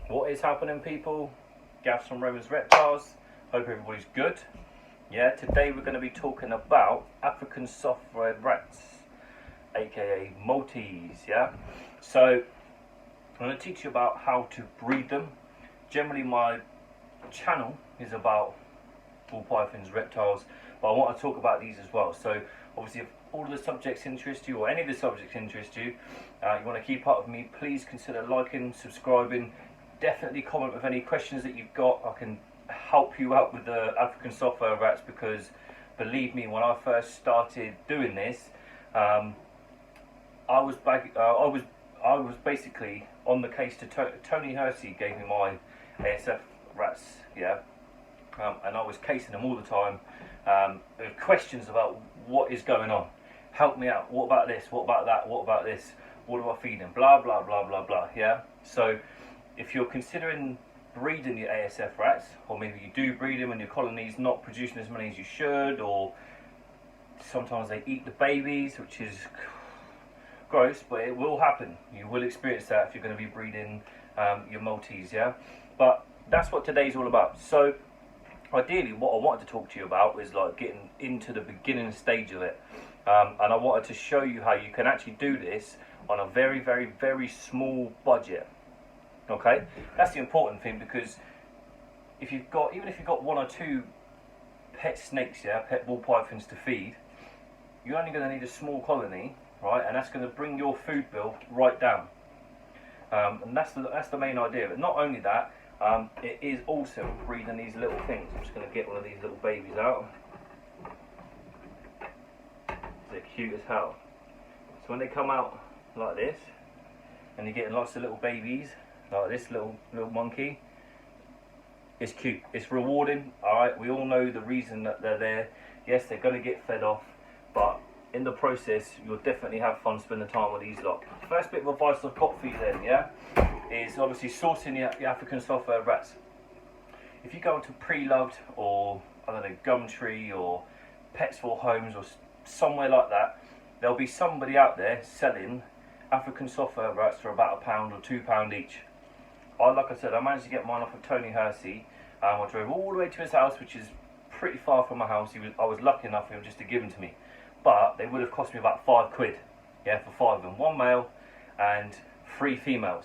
What is happening, people? Gav from Romans Reptiles. Hope everybody's good. Yeah, today we're going to be talking about African soft-red rats, aka Maltese. Yeah, so I'm going to teach you about how to breed them. Generally, my channel is about ball pythons, reptiles, but I want to talk about these as well. So obviously, if all of the subjects interest you, or any of the subjects interest you, you want to keep up with me, please consider liking, subscribing. Definitely comment with any questions that you've got. I can help you out with the African soft-fur rats, because believe me, when I first started doing this, I was basically on the case to Tony Hersey gave me my ASF rats, yeah, and I was casing them all the time with questions about what is going on. Help me out. What about this? What about that? What about this? What do I feed them? Blah blah blah blah blah. Yeah. So if you're considering breeding your ASF rats, or maybe you do breed them and your colony's not producing as many as you should, or sometimes they eat the babies, which is gross, but it will happen. You will experience that if you're going to be breeding your Maltese, yeah? But that's what today's all about. So ideally, what I wanted to talk to you about is like getting into the beginning stage of it. And I wanted to show you how you can actually do this on a very, very, very small budget. Okay, that's the important thing, because if you've got, even if you've got one or two pet snakes, yeah, pet ball pythons to feed, you're only going to need a small colony, right? And that's going to bring your food bill right down. And that's the main idea. But not only that, it is also breeding these little things. I'm just going to get one of these little babies out. They're cute as hell. So when they come out like this, and you're getting lots of little babies like this little monkey, it's cute, it's rewarding. Alright, we all know the reason that they're there. Yes, they're going to get fed off, but in the process you'll definitely have fun spending time with these lot. First bit of advice I've got for you then, yeah, is obviously sourcing the African soft-fur rats. If you go into Pre-Loved, or I don't know, Gumtree or Pets for Homes, or somewhere like that, there'll be somebody out there selling African soft-fur rats for about £1 or £2 each. Like I said, I managed to get mine off of Tony Hersey. I drove all the way to his house, which is pretty far from my house. I was lucky enough for him just to give them to me. But they would have cost me about £5, yeah, for 5 of them. 1 male and 3 females.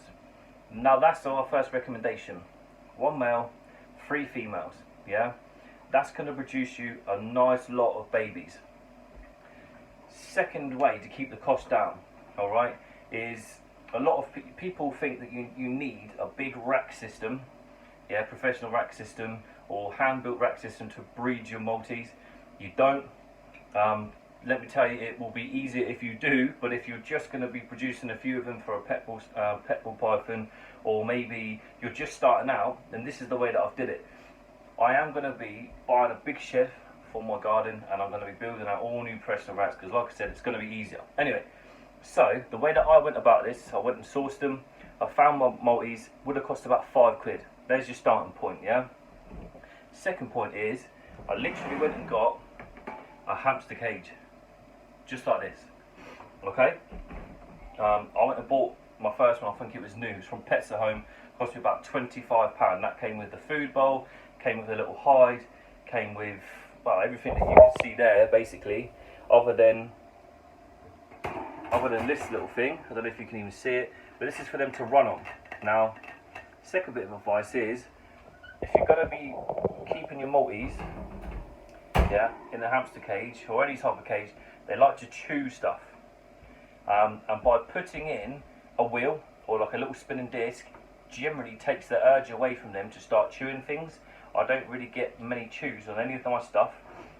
Now that's our first recommendation. 1 male, 3 females, yeah? That's going to produce you a nice lot of babies. Second way to keep the cost down, alright, is a lot of people think that you need a big rack system, yeah, professional rack system or hand-built rack system to breed your Maltese. You don't. Let me tell you, it will be easier if you do, but if you're just going to be producing a few of them for a pet ball python, or maybe you're just starting out, then this is the way that I've did it. I am going to be buying a big shed for my garden, and I'm going to be building out all new professional rats, because like I said, it's going to be easier. Anyway, so the way that I went about this, I went and sourced them. I found my Maltese, would have cost about £5. There's your starting point, yeah? Second point is, I literally went and got a hamster cage, just like this, okay? I went and bought my first one, I think it was new, it was from Pets at Home, cost me about £25. That came with the food bowl, came with a little hide, came with, well, everything that you can see there, basically, other than this little thing. I don't know if you can even see it, but this is for them to run on. Now, second bit of advice is, if you're going to be keeping your Maltese, yeah, in a hamster cage or any type of cage, they like to chew stuff, and by putting in a wheel or like a little spinning disc, generally takes the urge away from them to start chewing things. I don't really get many chews on any of my stuff,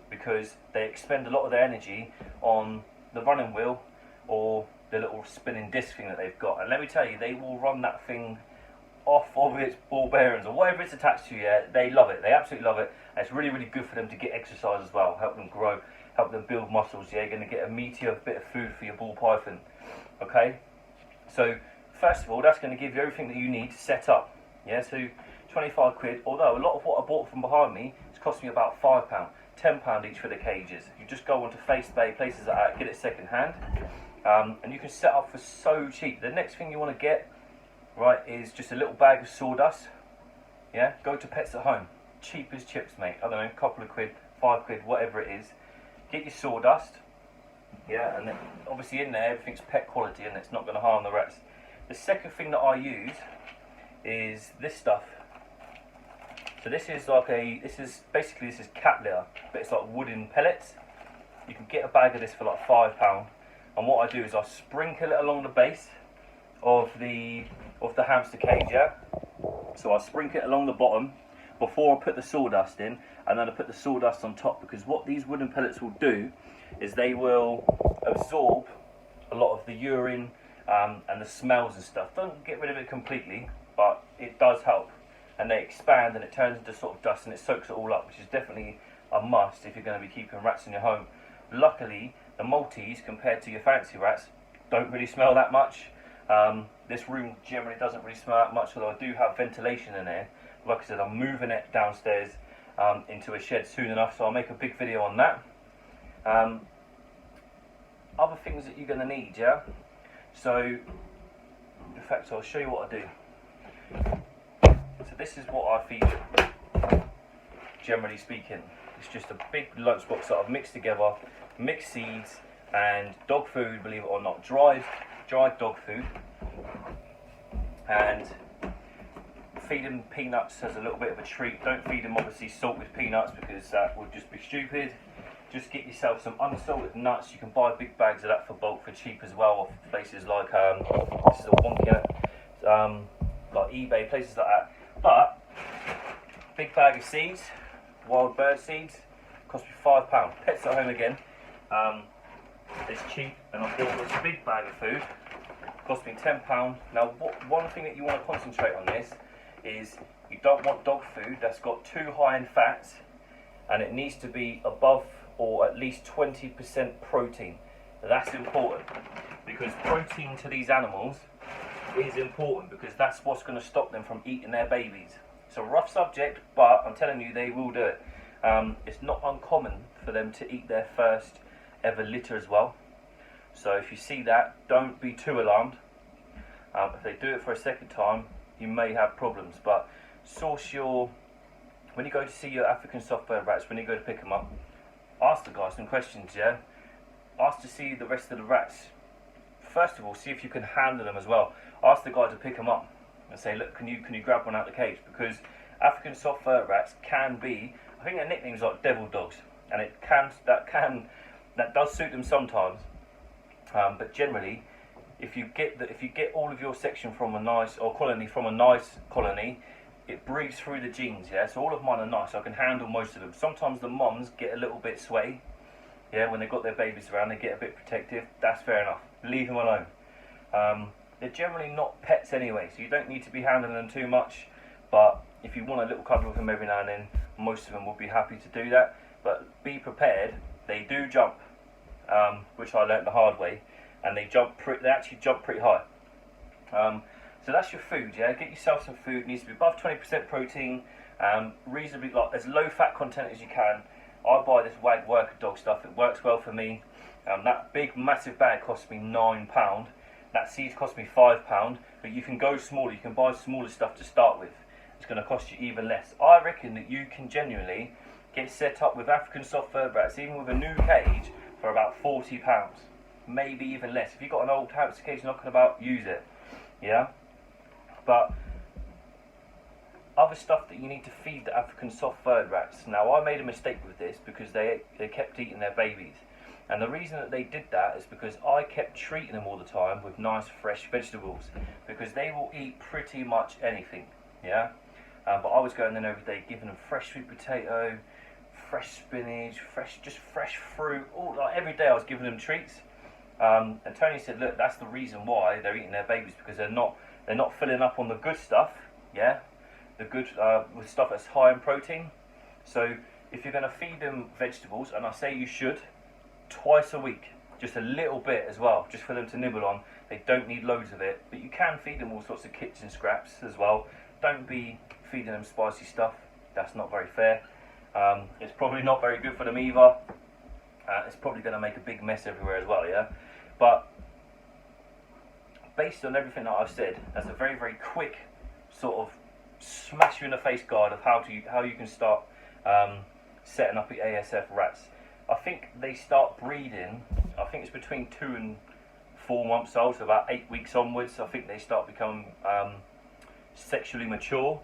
because they expend a lot of their energy on the running wheel or the little spinning disc thing that they've got. And let me tell you, they will run that thing off of its ball bearings or whatever it's attached to. Yeah, they love it. They absolutely love it. And it's really, really good for them to get exercise as well, help them grow, help them build muscles. Yeah, you're going to get a meatier bit of food for your ball python. Okay, so first of all, that's going to give you everything that you need to set up. Yeah, so £25. Although a lot of what I bought from behind me, it's cost me about £5, £10 each for the cages. You just go onto FaceBay, places like that, get it second hand. And you can set up for so cheap. The next thing you want to get, right, is just a little bag of sawdust. Yeah, go to Pets at Home, cheap as chips, mate. I don't know, a couple of quid, £5, whatever it is. Get your sawdust. Yeah, and then obviously in there everything's pet quality and it's not going to harm the rats. The second thing that I use is this stuff. So this is like this is cat litter, but it's like wooden pellets. You can get a bag of this for like £5. And what I do is I sprinkle it along the base of the hamster cage, yeah. So I sprinkle it along the bottom before I put the sawdust in, and then I put the sawdust on top, because what these wooden pellets will do is they will absorb a lot of the urine and the smells and stuff. Don't get rid of it completely, but it does help. And they expand and it turns into sort of dust and it soaks it all up, which is definitely a must if you're going to be keeping rats in your home. Luckily, the Maltese, compared to your fancy rats, don't really smell that much. This room generally doesn't really smell that much, although I do have ventilation in there. Like I said, I'm moving it downstairs into a shed soon enough, so I'll make a big video on that. Other things that you're going to need, yeah? So, in fact, I'll show you what I do. So this is what I feed them, generally speaking. It's just a big lunchbox that I've mixed together, mixed seeds and dog food, believe it or not, dried dog food, and feed them peanuts as a little bit of a treat. Don't feed them obviously salt with peanuts, because that would just be stupid. Just get yourself some unsalted nuts. You can buy big bags of that for bulk for cheap as well, off places like this is a wonky, like eBay, places like that. But big bag of seeds, wild bird seeds, cost me £5. Pets at Home again, it's cheap, and I bought this big bag of food, cost me £10. Now one thing that you want to concentrate on this is you don't want dog food that's got too high in fats, and it needs to be above or at least 20% protein. That's important, because protein to these animals is important, because that's what's going to stop them from eating their babies. It's a rough subject, but I'm telling you, they will do it. It's not uncommon for them to eat their first ever litter as well. So if you see that, don't be too alarmed. If they do it for a second time, you may have problems. But when you go to see your African soft-furred rats, when you go to pick them up, ask the guy some questions, yeah? Ask to see the rest of the rats. First of all, see if you can handle them as well. Ask the guy to pick them up and say, look, can you grab one out of the cage? Because African soft-furred rats can be, I think their nickname's like devil dogs, and that does suit them sometimes. But generally, if you get all of your section from a nice colony, it breeds through the genes, yeah. So all of mine are nice. I can handle most of them. Sometimes the mums get a little bit sweaty, yeah, when they've got their babies around. They get a bit protective. That's fair enough. Leave them alone. They're generally not pets anyway, so you don't need to be handling them too much. But if you want a little cuddle with them every now and then, most of them will be happy to do that. But be prepared. They do jump, which I learnt the hard way, and they actually jump pretty high. So that's your food, yeah. Get yourself some food. It needs to be above 20% protein, reasonably as low fat content as you can. I buy this Wag Worker dog stuff. It works well for me. That big massive bag cost me £9. That seed cost me £5. But you can go smaller. You can buy smaller stuff to start with. It's going to cost you even less. I reckon that you can genuinely get set up with African soft-furred rats, even with a new cage, for about £40, maybe even less. If you've got an old hamster cage knocking about, use it, yeah. But other stuff that you need to feed the African soft-furred rats. Now, I made a mistake with this because they kept eating their babies. And the reason that they did that is because I kept treating them all the time with nice fresh vegetables, because they will eat pretty much anything, yeah. But I was going in every day giving them fresh sweet potato, fresh spinach, fresh fruit. Every day I was giving them treats. And Tony said, look, that's the reason why they're eating their babies, because they're not filling up on the good stuff, yeah, the good with stuff that's high in protein. So if you're going to feed them vegetables, and I say you should, twice a week, just a little bit as well, just for them to nibble on. They don't need loads of it, but you can feed them all sorts of kitchen scraps as well. Don't be feeding them spicy stuff. That's not very fair. It's probably not very good for them either. It's probably going to make a big mess everywhere as well, yeah. But based on everything that I've said, that's a very, very quick sort of smash you in the face guide of how you can start setting up your ASF rats. I think they start breeding, I think it's between 2 and 4 months old, so about 8 weeks onwards. I think they start becoming sexually mature,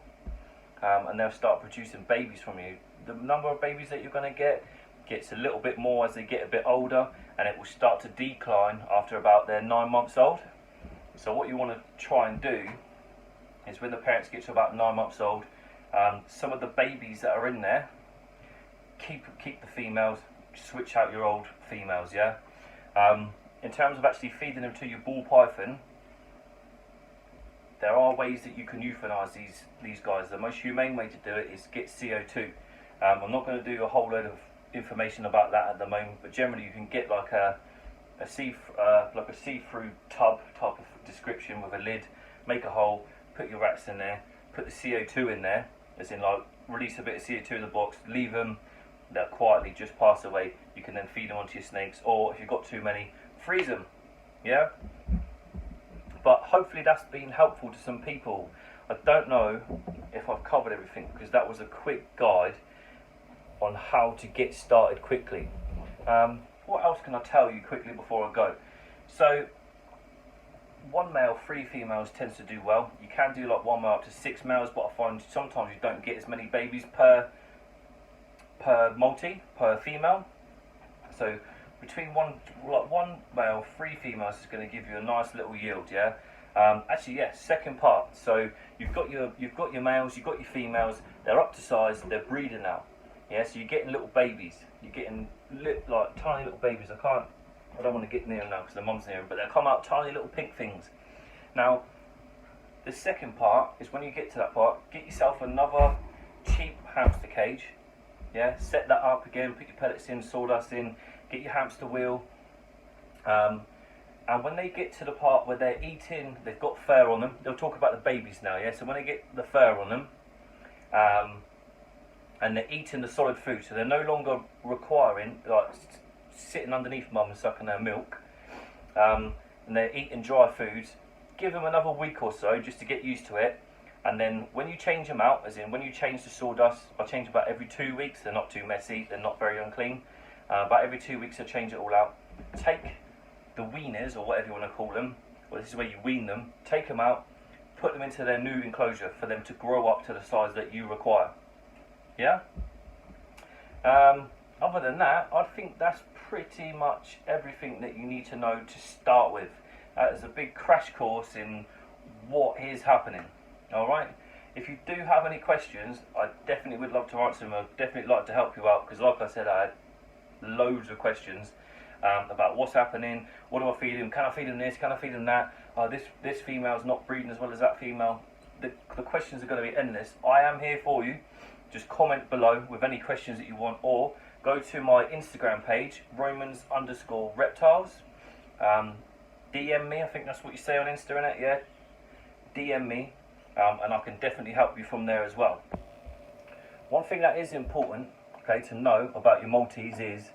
and they'll start producing babies from you. The number of babies that you're going to get gets a little bit more as they get a bit older, and it will start to decline after about they're 9 months old. So what you want to try and do is when the parents get to about 9 months old, some of the babies that are in there, keep the females, switch out your old females, yeah? In terms of actually feeding them to your ball python, there are ways that you can euthanize these guys. The most humane way to do it is get CO2. I'm not going to do a whole load of information about that at the moment, but generally you can get like a see-through tub type of description with a lid, make a hole, put your rats in there, put the CO2 in there, as in like release a bit of CO2 in the box, leave them, they'll quietly just pass away. You can then feed them onto your snakes, or if you've got too many, freeze them, yeah? But hopefully that's been helpful to some people. I don't know if I've covered everything, because that was a quick guide on how to get started quickly. What else can I tell you quickly before I go? So 1 male, 3 females tends to do well. You can do like 1 male up to 6 males, but I find sometimes you don't get as many babies per female. So between one male, 3 females is going to give you a nice little yield, yeah. Actually, yeah, second part. So you've got your males, you've got your females. They're up to size. They're breeding now. Yeah, so you're getting little babies. You're getting like tiny little babies. I don't want to get near them now because the mum's near them, but they'll come out tiny little pink things. Now, the second part is when you get to that part, get yourself another cheap hamster cage. Yeah, set that up again, put your pellets in, sawdust in, get your hamster wheel. And when they get to the part where they're eating, they've got fur on them. They'll talk about the babies now, yeah? So when they get the fur on them, and they're eating the solid food, so they're no longer requiring, like, sitting underneath mum and sucking their milk, and they're eating dry foods, give them another week or so just to get used to it. And then when you change them out, as in when you change the sawdust, I change about every 2 weeks. They're not too messy, they're not very unclean. About every 2 weeks I change it all out. Take the weaners, or whatever you want to call them, well, this is where you wean them, take them out, put them into their new enclosure for them to grow up to the size that you require. Yeah? Other than that, I think that's pretty much everything that you need to know to start with. It's a big crash course in what is happening. Alright? If you do have any questions, I definitely would love to answer them. I'd definitely like to help you out, because like I said, I had loads of questions about what's happening, what do I feed him, can I feed him this, can I feed him that, this female's not breeding as well as that female. The questions are going to be endless. I am here for you. Just comment below with any questions that you want, or go to my Instagram page, Romans_reptiles. DM me, I think that's what you say on Insta, innit? Yeah? DM me, and I can definitely help you from there as well. One thing that is important, okay, to know about your Maltese is,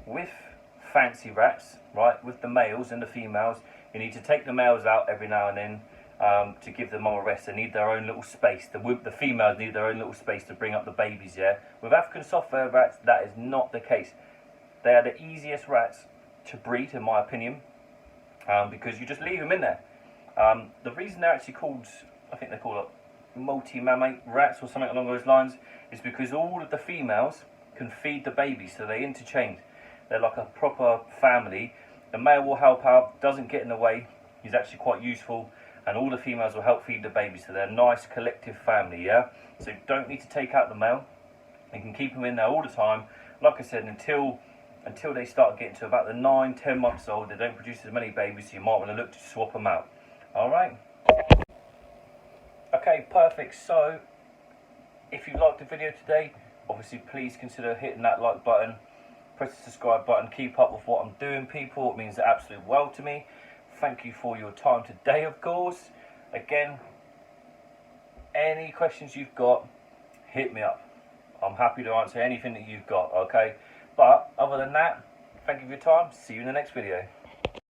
with fancy rats, right, with the males and the females, you need to take the males out every now and then to give them a rest. They need their own little space. The females need their own little space to bring up the babies, yeah? With African soft fur rats, that is not the case. They are the easiest rats to breed, in my opinion, because you just leave them in there. The reason they're actually called, I think they call it multi-mammate rats or something along those lines, is because all of the females can feed the babies, so they interchange. They're like a proper family. The male will help out, doesn't get in the way, he's actually quite useful, and all the females will help feed the babies, so they're a nice collective family, yeah? So you don't need to take out the male, you can keep them in there all the time, like I said, until they start getting to about the 9-10 months old. They don't produce as many babies, so you might want to look to swap them out. Alright? Okay, perfect. So, if you liked the video today, obviously please consider hitting that like button, press the subscribe button, keep up with what I'm doing, people. It means the absolute world to me. Thank you for your time today, of course. Again, any questions you've got, hit me up. I'm happy to answer anything that you've got, okay? But other than that, thank you for your time. See you in the next video.